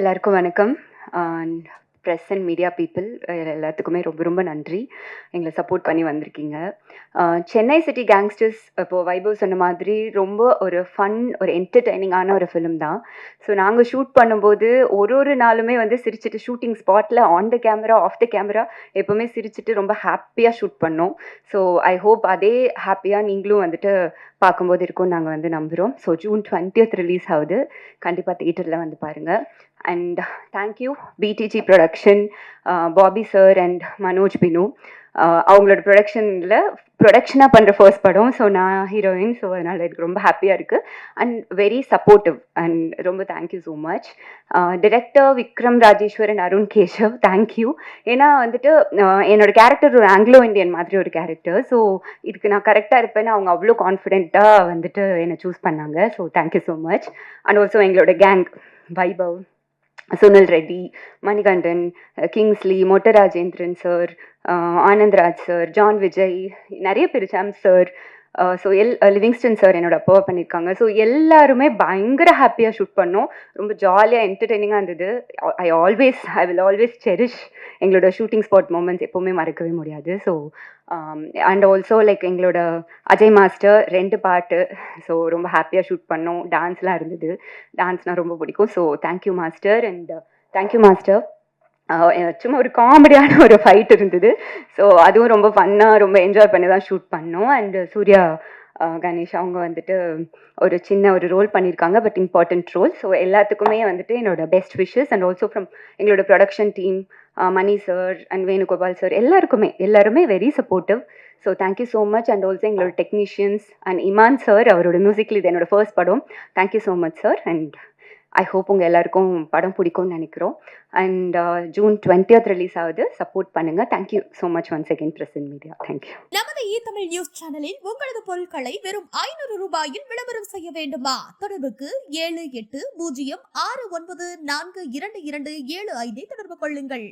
எல்லாருக்கும் வணக்கம். Press and media people எல்லாத்துக்குமே ரொம்ப ரொம்ப நன்றி. எங்களை சப்போர்ட் பண்ணி வந்திருக்கீங்க. சென்னை சிட்டி கேங்ஸ்டர்ஸ் இப்போது வைபவ் சொன்ன மாதிரி ரொம்ப ஒரு ஃபன், ஒரு என்டர்டெய்னிங்கான ஒரு ஃபிலிம் தான். ஸோ நாங்கள் ஷூட் பண்ணும்போது ஒரு நாளுமே வந்து சிரிச்சுட்டு ஷூட்டிங் ஸ்பாட்டில் on the camera, off the camera எப்போவுமே சிரிச்சுட்டு ரொம்ப ஹாப்பியாக ஷூட் பண்ணோம். ஸோ ஐ ஹோப் அதே ஹாப்பியாக நீங்களும் வந்துட்டு பார்க்கும்போது இருக்கும்னு நாங்கள் வந்து நம்புகிறோம். ஸோ June 20th ரிலீஸ் ஆகுது. கண்டிப்பாக தியேட்டரில் வந்து பாருங்கள். And thank you PDG production, Bobby sir and Manoj Binu. அவங்களோட ப்ரொடக்ஷனாக பண்ணுற ஃபர்ஸ்ட் படம். ஸோ நான் ஹீரோயின். ஸோ அதனால் எனக்கு ரொம்ப ஹாப்பியாக இருக்குது அண்ட் வெரி சப்போர்ட்டிவ் அண்ட் ரொம்ப thank you so much. Director Vikram Rajeswaran, Arun Keshav, thank you. ஏன்னா வந்துட்டு என்னோட கேரக்டர் ஒரு ஆங்கிலோ இண்டியன் மாதிரி ஒரு கேரக்டர். ஸோ இதுக்கு நான் கரெக்டாக இருப்பேன்னு அவங்க அவ்வளோ கான்ஃபிடென்ட்டாக வந்துட்டு என்னை சூஸ் பண்ணாங்க. So thank you so much. And also எங்களோட கேங் வைபவ், சுனில் ரெட்டி, மணிகண்டன், கிங்ஸ்லி, மொட்ட Rajendran sir, Anandraj sir, John Vijay, நிறைய பேர், சாம் சார், ஸோ லிவிங்ஸ்டன் சார் என்னோட அப்பாவை பண்ணியிருக்காங்க. ஸோ எல்லாருமே பயங்கர ஹாப்பியாக ஷூட் பண்ணோம். ரொம்ப ஜாலியாக என்டர்டெய்னிங்காக இருந்தது. ஐ வில் ஆல்வேஸ் செரிஷ் எங்களோட ஷூட்டிங் ஸ்பாட் மூமெண்ட்ஸ், எப்போவுமே மறக்கவே முடியாது. ஸோ அண்ட் ஆல்சோ லைக் எங்களோட அஜய் மாஸ்டர் 2 பாட்டு. ஸோ ரொம்ப ஹாப்பியாக ஷூட் பண்ணோம். டான்ஸ்லாம் இருந்தது. டான்ஸ்னால் ரொம்ப பிடிக்கும். So thank you master. And thank you master. சும்மா ஒரு காமெடியான ஒரு ஃபைட் இருந்தது. ஸோ அதுவும் ரொம்ப ஃபன்னாக ரொம்ப என்ஜாய் பண்ணி தான் ஷூட் பண்ணோம். அண்ட் சூர்யா கணேஷ் அவங்க வந்துட்டு ஒரு சின்ன ஒரு ரோல் பண்ணியிருக்காங்க, பட் இம்பார்ட்டன்ட் ரோல். ஸோ எல்லாத்துக்குமே வந்துட்டு என்னோட best wishes. And also from எங்களோட production team, Mani sir and Venugopal sir, எல்லாருமே very supportive. So thank you so much. And also எங்களோட டெக்னீஷியன்ஸ் அண்ட் இமான் சார், அவரோட மியூசிக்கில் இது என்னோட ஃபர்ஸ்ட் படம். Thank you so much sir. And I hope உங்கள் எல்லாருக்கும் படம் பிடிக்கும்னு நினைக்கிறோம். அண்ட் June 20th ரிலீஸ் ஆகுது. சப்போர்ட் பண்ணுங்கள். Thank you so much once again press and media. Thank you. நமது தமிழ் நியூஸ் சேனலில் உங்களது பொருட்களை வெறும் 500 ரூபாயில் விளம்பரம் செய்ய வேண்டுமா? தொடர்புக்கு 7806942275 தொடர்பு கொள்ளுங்கள்.